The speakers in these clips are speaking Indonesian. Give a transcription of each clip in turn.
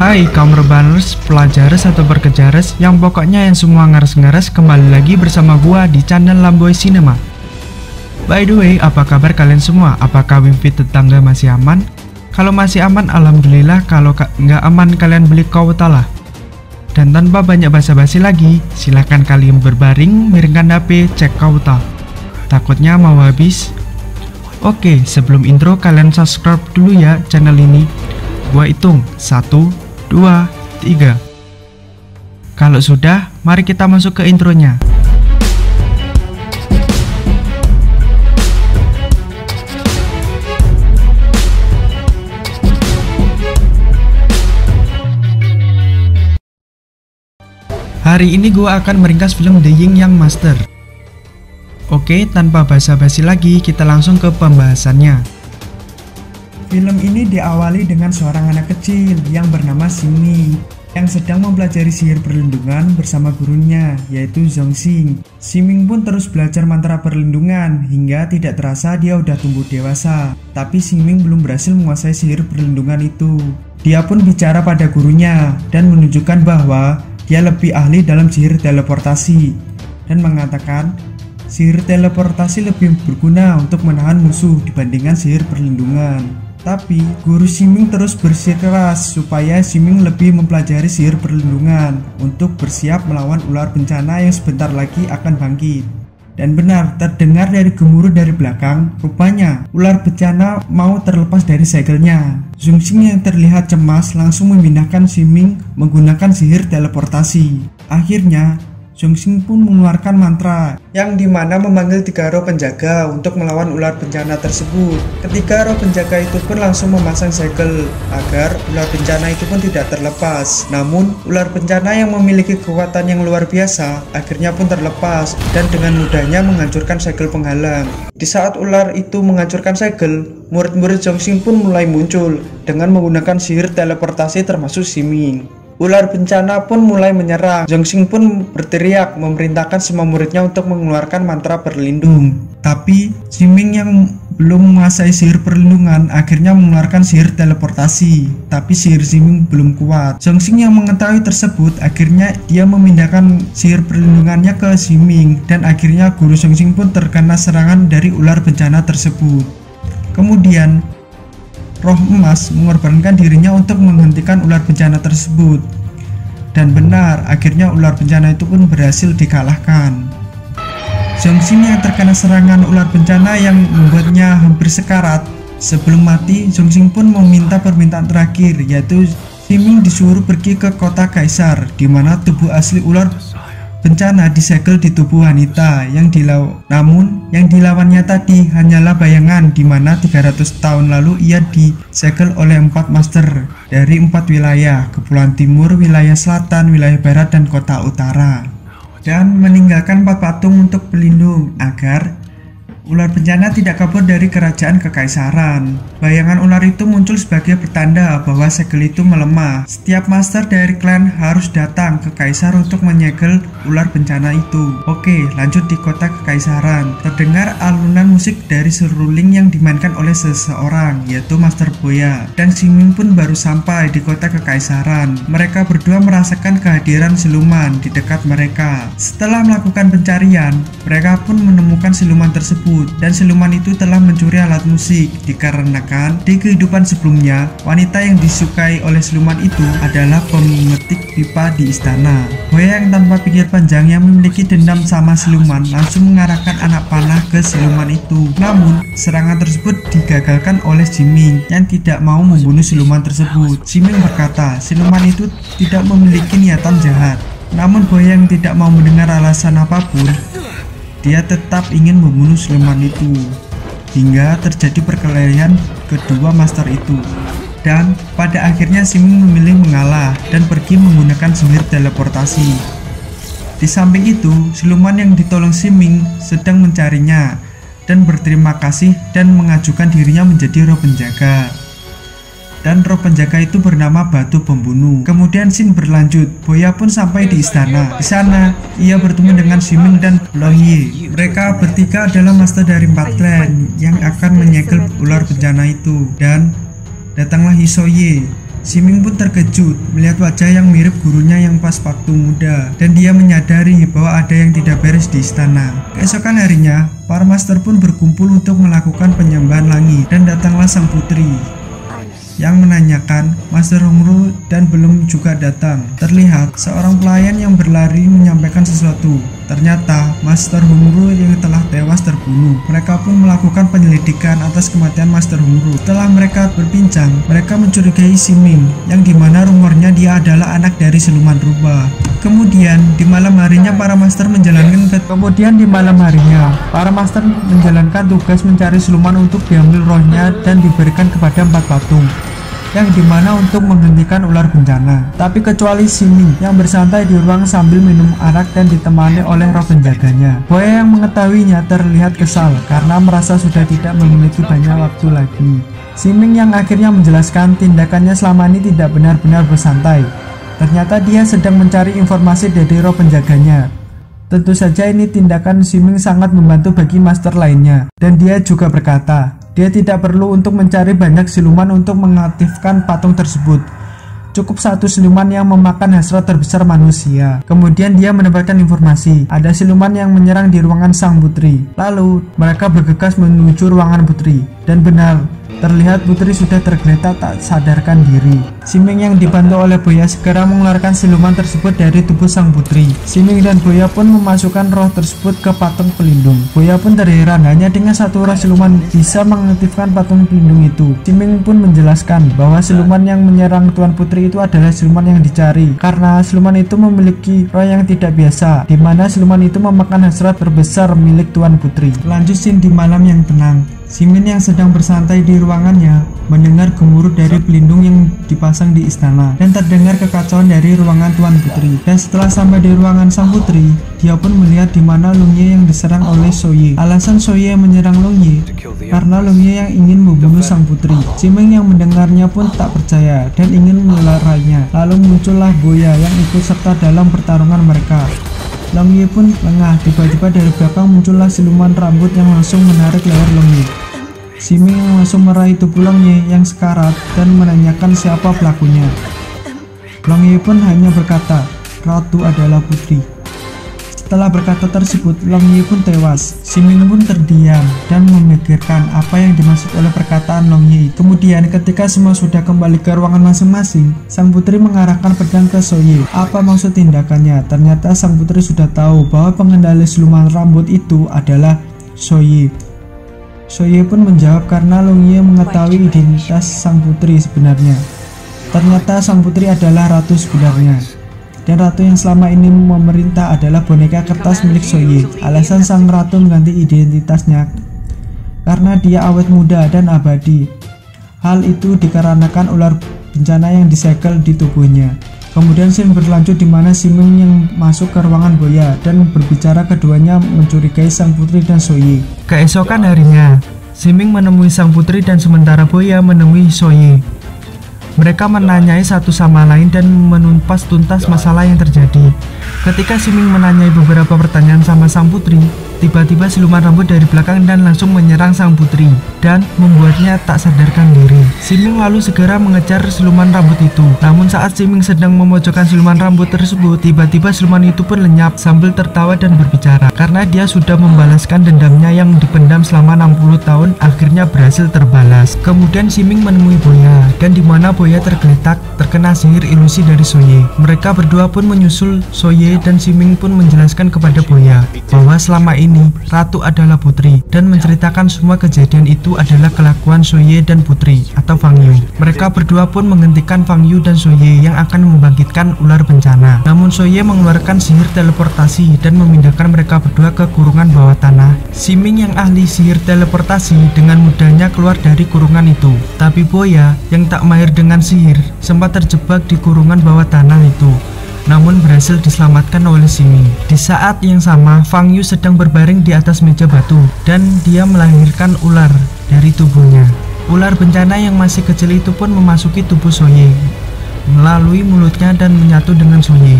Hai kaum rebaners, pelajares atau berkejares, yang pokoknya yang semua ngares-ngares, kembali lagi bersama gua di channel Lamboy Cinema. By the way, apa kabar kalian semua? Apakah wifi tetangga masih aman? Kalau masih aman, alhamdulillah. Kalau nggak aman, kalian beli kuota lah. Dan tanpa banyak basa-basi lagi, silahkan kalian berbaring, miringkan HP, cek kuota. Takutnya mau habis. Oke, sebelum intro, kalian subscribe dulu ya channel ini. Gua hitung 1, 2, 3. Kalau sudah, mari kita masuk ke intronya. Hari ini gua akan meringkas film The Yin Yang Master. Oke, tanpa basa-basi lagi, kita langsung ke pembahasannya. Film ini diawali dengan seorang anak kecil yang bernama Xingming yang sedang mempelajari sihir perlindungan bersama gurunya, yaitu Zhongxing. Xingming pun terus belajar mantra perlindungan hingga tidak terasa dia udah tumbuh dewasa. Tapi Xingming belum berhasil menguasai sihir perlindungan itu. Dia pun bicara pada gurunya dan menunjukkan bahwa dia lebih ahli dalam sihir teleportasi dan mengatakan sihir teleportasi lebih berguna untuk menahan musuh dibandingkan sihir perlindungan. Tapi guru Xingming terus bersikeras supaya Xingming lebih mempelajari sihir perlindungan untuk bersiap melawan ular bencana yang sebentar lagi akan bangkit. Dan benar, terdengar dari gemuruh dari belakang, rupanya ular bencana mau terlepas dari segelnya. Zhongxing yang terlihat cemas langsung memindahkan Xingming menggunakan sihir teleportasi. Akhirnya Zhongxing pun mengeluarkan mantra yang dimana memanggil 3 roh penjaga untuk melawan ular bencana tersebut. Ketiga roh penjaga itu pun langsung memasang segel agar ular bencana itu pun tidak terlepas. Namun ular bencana yang memiliki kekuatan yang luar biasa akhirnya pun terlepas dan dengan mudahnya menghancurkan segel penghalang. Di saat ular itu menghancurkan segel, murid-murid Zhongxing pun mulai muncul dengan menggunakan sihir teleportasi termasuk Xingming. Ular bencana pun mulai menyerang. Zhongxing pun berteriak memerintahkan semua muridnya untuk mengeluarkan mantra berlindung. Tapi Xingming yang belum menguasai sihir perlindungan akhirnya mengeluarkan sihir teleportasi. Tapi sihir Xingming belum kuat. Zhongxing yang mengetahui tersebut akhirnya dia memindahkan sihir perlindungannya ke Xingming dan akhirnya guru Zhongxing pun terkena serangan dari ular bencana tersebut. Kemudian Roh Emas mengorbankan dirinya untuk menghentikan ular bencana tersebut. Dan benar, akhirnya ular bencana itu pun berhasil dikalahkan. Zhongxing yang terkena serangan ular bencana yang membuatnya hampir sekarat. Sebelum mati, Zhongxing pun meminta permintaan terakhir, yaitu Xingming disuruh pergi ke kota Kaisar, di mana tubuh asli ular bencana disegel di tubuh wanita namun yang dilawannya tadi hanyalah bayangan, di mana 300 tahun lalu ia disegel oleh 4 master dari 4 wilayah, Kepulauan Timur, wilayah Selatan, wilayah Barat, dan kota Utara, dan meninggalkan 4 patung untuk pelindung agar ular bencana tidak kabur dari kerajaan kekaisaran. Bayangan ular itu muncul sebagai pertanda bahwa segel itu melemah. Setiap master dari klan harus datang ke kaisar untuk menyegel ular bencana itu. Oke, lanjut di kota kekaisaran. Terdengar alunan musik dari seruling yang dimainkan oleh seseorang, yaitu Master Boya. Dan Xingming pun baru sampai di kota kekaisaran. Mereka berdua merasakan kehadiran siluman di dekat mereka. Setelah melakukan pencarian, mereka pun menemukan siluman tersebut. Dan siluman itu telah mencuri alat musik dikarenakan di kehidupan sebelumnya wanita yang disukai oleh siluman itu adalah pemetik pipa di istana. Boya yang tanpa pikir panjang yang memiliki dendam sama siluman langsung mengarahkan anak panah ke siluman itu. Namun serangan tersebut digagalkan oleh Xingming yang tidak mau membunuh siluman tersebut. Xingming berkata siluman itu tidak memiliki niatan jahat. Namun Boya yang tidak mau mendengar alasan apapun, dia tetap ingin membunuh siluman itu, hingga terjadi perkelahian kedua master itu. Dan pada akhirnya Xingming memilih mengalah dan pergi menggunakan sihir teleportasi. Di samping itu, siluman yang ditolong Xingming sedang mencarinya dan berterima kasih dan mengajukan dirinya menjadi roh penjaga. dan roh penjaga itu bernama Batu Pembunuh. Kemudian scene berlanjut, Boya pun sampai di istana. Di sana, ia bertemu dengan Siming dan Longye. Mereka bertiga adalah master dari 4 klan yang akan menyegel ular bencana itu. Dan datanglah Hisoye. Siming pun terkejut melihat wajah yang mirip gurunya yang pas waktu muda, dan dia menyadari bahwa ada yang tidak beres di istana. Keesokan harinya, para master pun berkumpul untuk melakukan penyembahan langit, dan datanglah sang putri yang menanyakan Master Hongru dan belum juga datang. Terlihat seorang pelayan yang berlari menyampaikan sesuatu. Ternyata Master Hongru yang telah tewas terbunuh. Mereka pun melakukan penyelidikan atas kematian Master Hongru. Setelah mereka berbincang, mereka mencurigai Siming, yang dimana rumornya dia adalah anak dari siluman rubah. Kemudian di malam harinya para master menjalankan tugas mencari siluman untuk diambil rohnya dan diberikan kepada 4 patung, yang dimana untuk menghentikan ular bencana. Tapi kecuali Siming yang bersantai di ruang sambil minum arak dan ditemani oleh roh penjaganya. Boya yang mengetahuinya terlihat kesal karena merasa sudah tidak memiliki banyak waktu lagi. Siming yang akhirnya menjelaskan tindakannya selama ini tidak benar-benar bersantai. Ternyata dia sedang mencari informasi dari roh penjaganya. Tentu saja ini tindakan Siming sangat membantu bagi master lainnya. Dan dia juga berkata, dia tidak perlu untuk mencari banyak siluman untuk mengaktifkan patung tersebut. Cukup satu siluman yang memakan hasrat terbesar manusia. Kemudian dia mendapatkan informasi, ada siluman yang menyerang di ruangan sang putri. Lalu mereka bergegas menuju ruangan putri. Dan benar, terlihat putri sudah tergeletak tak sadarkan diri. Siming yang dibantu oleh Boya segera mengeluarkan siluman tersebut dari tubuh sang putri. Siming dan Boya pun memasukkan roh tersebut ke patung pelindung. Boya pun terheran, hanya dengan satu roh siluman bisa mengaktifkan patung pelindung itu. Siming pun menjelaskan bahwa siluman yang menyerang Tuan Putri itu adalah siluman yang dicari, karena siluman itu memiliki roh yang tidak biasa, dimana siluman itu memakan hasrat terbesar milik Tuan Putri. Lanjut scene di malam yang tenang. Siming yang sedang bersantai di ruangannya mendengar gemuruh dari pelindung yang dipasang di istana, dan terdengar kekacauan dari ruangan Tuan Putri. Dan setelah sampai di ruangan sang putri, dia pun melihat di mana Longye yang diserang oleh Soye. Alasan Soye menyerang Longye karena Longye yang ingin membunuh sang putri. Siming yang mendengarnya pun tak percaya dan ingin melarainya. Lalu muncullah Boya yang ikut serta dalam pertarungan mereka. Longye pun lengah, tiba-tiba dari belakang muncullah siluman rambut yang langsung menarik leher Longye. Siming langsung meraih tubuh Longye yang sekarat dan menanyakan siapa pelakunya. Longye pun hanya berkata, Ratu adalah putri. Setelah berkata tersebut, Longye pun tewas. Siming pun terdiam dan memikirkan apa yang dimaksud oleh perkataan Longye. Kemudian ketika semua sudah kembali ke ruangan masing-masing, sang putri mengarahkan pedang ke Soye. Apa maksud tindakannya? Ternyata sang putri sudah tahu bahwa pengendali siluman rambut itu adalah Soye. Soye pun menjawab karena Longye mengetahui identitas sang putri sebenarnya. Ternyata sang putri adalah ratu sebenarnya. Dan ratu yang selama ini memerintah adalah boneka kertas milik Soye. Alasan sang ratu mengganti identitasnya karena dia awet muda dan abadi. Hal itu dikarenakan ular bencana yang disegel di tubuhnya. Kemudian scene berlanjut di mana Siming yang masuk ke ruangan Boya dan berbicara, keduanya mencurigai sang putri dan Soye. Keesokan harinya, Siming menemui sang putri dan sementara Boya menemui Soye. Mereka menanyai satu sama lain dan menumpas tuntas masalah yang terjadi. Ketika Siming menanyai beberapa pertanyaan sama sang putri, tiba-tiba siluman rambut dari belakang dan langsung menyerang sang putri dan membuatnya tak sadarkan diri. Siming lalu segera mengejar siluman rambut itu. Namun saat Siming sedang memojokkan siluman rambut tersebut, tiba-tiba siluman itu pun lenyap sambil tertawa dan berbicara. Karena dia sudah membalaskan dendamnya yang dipendam selama 60 tahun, akhirnya berhasil terbalas. Kemudian Siming menemui Boya, dan di mana Boya tergeletak terkena sihir ilusi dari Soye. Mereka berdua pun menyusul Soye dan Siming pun menjelaskan kepada Boya bahwa selama ini Ratu adalah putri dan menceritakan semua kejadian itu adalah kelakuan Soye dan putri atau Fang Yu. Mereka berdua pun menghentikan Fang Yu dan Soye yang akan membangkitkan ular bencana. Namun Soye mengeluarkan sihir teleportasi dan memindahkan mereka berdua ke kurungan bawah tanah. Siming yang ahli sihir teleportasi dengan mudahnya keluar dari kurungan itu. Tapi Boya yang tak mahir dengan sihir sempat terjebak di kurungan bawah tanah itu, namun berhasil diselamatkan oleh Siming. Di saat yang sama, Fang Yu sedang berbaring di atas meja batu dan dia melahirkan ular dari tubuhnya. Ular bencana yang masih kecil itu pun memasuki tubuh Soye melalui mulutnya dan menyatu dengan Soye.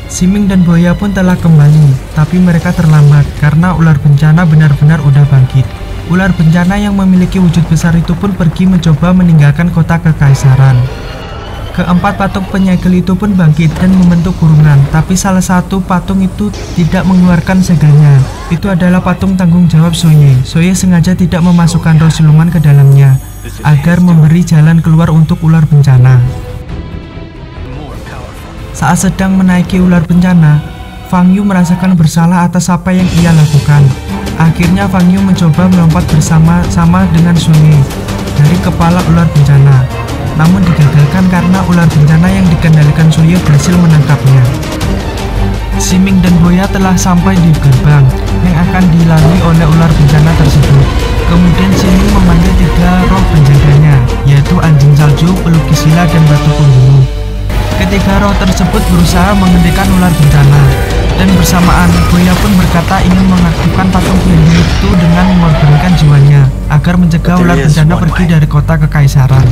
Siming dan Boya pun telah kembali, tapi mereka terlambat karena ular bencana benar-benar udah bangkit. Ular bencana yang memiliki wujud besar itu pun pergi mencoba meninggalkan kota kekaisaran. Keempat patung penyegel itu pun bangkit dan membentuk kurungan, tapi salah satu patung itu tidak mengeluarkan segelnya. Itu adalah patung tanggung jawab Soye. Soye sengaja tidak memasukkan roh siluman ke dalamnya, agar memberi jalan keluar untuk ular bencana. Saat sedang menaiki ular bencana, Fang Yu merasakan bersalah atas apa yang ia lakukan. Akhirnya Fang Yu mencoba melompat bersama-sama dengan Soye dari kepala ular bencana. Namun digagalkan karena ular bencana yang dikendalikan Soye berhasil menangkapnya. Siming dan Boya telah sampai di gerbang yang akan dilalui oleh ular bencana tersebut. Kemudian Siming memanggil 3 roh penjaganya, yaitu anjing salju, pelukis sila, dan batu pembunuh. Ketiga roh tersebut berusaha menghentikan ular bencana, dan bersamaan Boya pun berkata ingin mengaktifkan patung pelindung itu dengan mengorbankan jiwanya agar mencegah ular bencana pergi dari kota kekaisaran.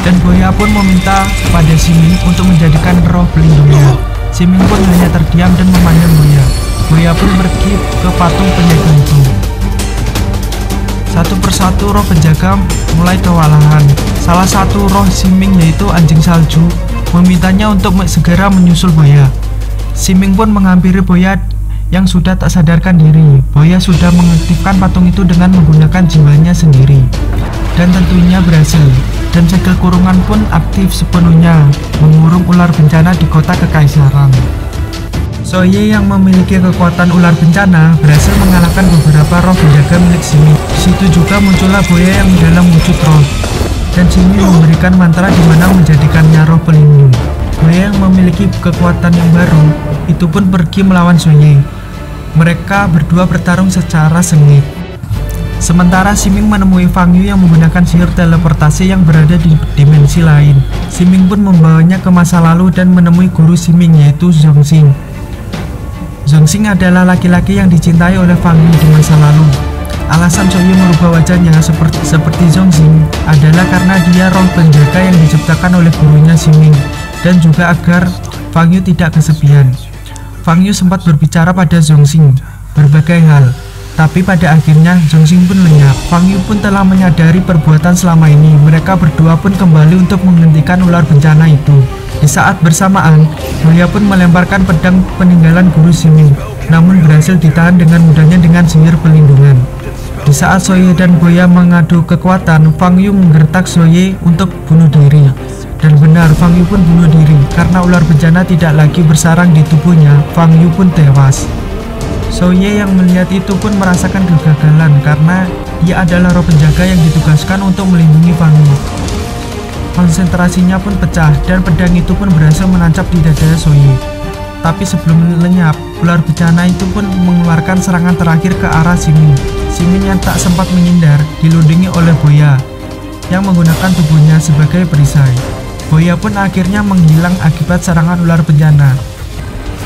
Dan Boya pun meminta pada Siming untuk menjadikan roh pelindungnya. Siming pun hanya terdiam dan memandang Boya. Boya pun pergi ke patung penjaga itu. Satu persatu roh penjaga mulai kewalahan. Salah satu roh Siming, yaitu anjing salju, memintanya untuk segera menyusul Boya. Siming pun menghampiri Boya yang sudah tak sadarkan diri. Boya sudah mengaktifkan patung itu dengan menggunakan jiwanya sendiri, dan tentunya berhasil. Dan segel kurungan pun aktif sepenuhnya, mengurung ular bencana di kota kekaisaran. Soye yang memiliki kekuatan ular bencana berhasil mengalahkan beberapa roh penjaga milik Siming. Di situ juga muncullah Boya yang dalam wujud roh, dan Siming memberikan mantra di mana menjadikannya roh pelindung. Boya yang memiliki kekuatan yang baru itu pun pergi melawan Soye. Mereka berdua bertarung secara sengit. Sementara Siming menemui Fang Yu yang menggunakan sihir teleportasi yang berada di dimensi lain. Siming pun membawanya ke masa lalu dan menemui guru Siming, yaitu Zhongxing. Zhongxing adalah laki-laki yang dicintai oleh Fang Yu di masa lalu. Alasan Soye merubah wajahnya seperti Zhongxing adalah karena dia roh penjaga yang diciptakan oleh gurunya Siming, dan juga agar Fang Yu tidak kesepian. Fang Yu sempat berbicara pada Zhongxing berbagai hal, tapi pada akhirnya Zhongxing pun lenyap. Fang Yu pun telah menyadari perbuatan selama ini. Mereka berdua pun kembali untuk menghentikan ular bencana itu. Di saat bersamaan, Boya pun melemparkan pedang peninggalan guru Siming, namun berhasil ditahan dengan mudahnya dengan sihir pelindungan. Di saat Soye dan Boya mengadu kekuatan, Fang Yu menggertak Soye untuk bunuh diri. Dan benar, Fang Yu pun bunuh diri. Karena ular bencana tidak lagi bersarang di tubuhnya, Fang Yu pun tewas. Soye yang melihat itu pun merasakan kegagalan karena dia adalah roh penjaga yang ditugaskan untuk melindungi Fang Yu. Konsentrasinya pun pecah dan pedang itu pun berhasil menancap di dada Soye. Tapi sebelum lenyap, ular bencana itu pun mengeluarkan serangan terakhir ke arah Siming. Siming yang tak sempat menghindar dilindungi oleh Boya yang menggunakan tubuhnya sebagai perisai. Boya pun akhirnya menghilang akibat serangan ular bencana.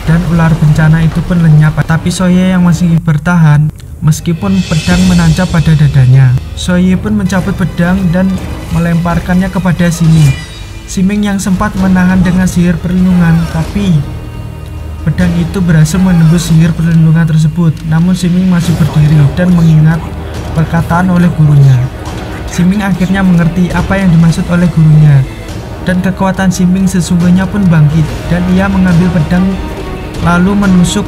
Dan ular bencana itu pun lenyap, tapi Soye yang masih bertahan meskipun pedang menancap pada dadanya. Soye pun mencabut pedang dan melemparkannya kepada Siming. Siming yang sempat menahan dengan sihir perlindungan, tapi pedang itu berhasil menembus sihir perlindungan tersebut. Namun Siming masih berdiri dan mengingat perkataan oleh gurunya. Siming akhirnya mengerti apa yang dimaksud oleh gurunya, dan kekuatan Siming sesungguhnya pun bangkit, dan ia mengambil pedang lalu menusuk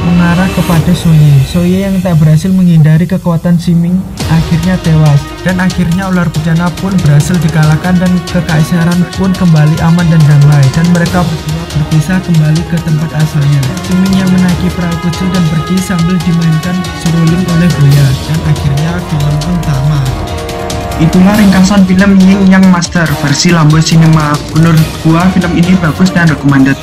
mengarah kepada Soye. Soye yang tak berhasil menghindari kekuatan Siming akhirnya tewas, dan akhirnya ular bencana pun berhasil dikalahkan dan kekaisaran pun kembali aman dan damai, dan mereka berpisah kembali ke tempat asalnya. Siming yang menaiki perahu kecil dan pergi sambil dimainkan seruling oleh Boya, dan akhirnya film pun tamat. Itulah ringkasan film Ying Yang Master versi Lambo Cinema. Menurut gua film ini bagus dan recommended.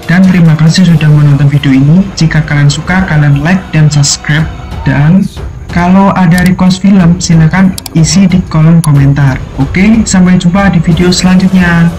Dan terima kasih sudah menonton video ini. Jika kalian suka, kalian like dan subscribe. Dan kalau ada request film, silahkan isi di kolom komentar. Oke, sampai jumpa di video selanjutnya.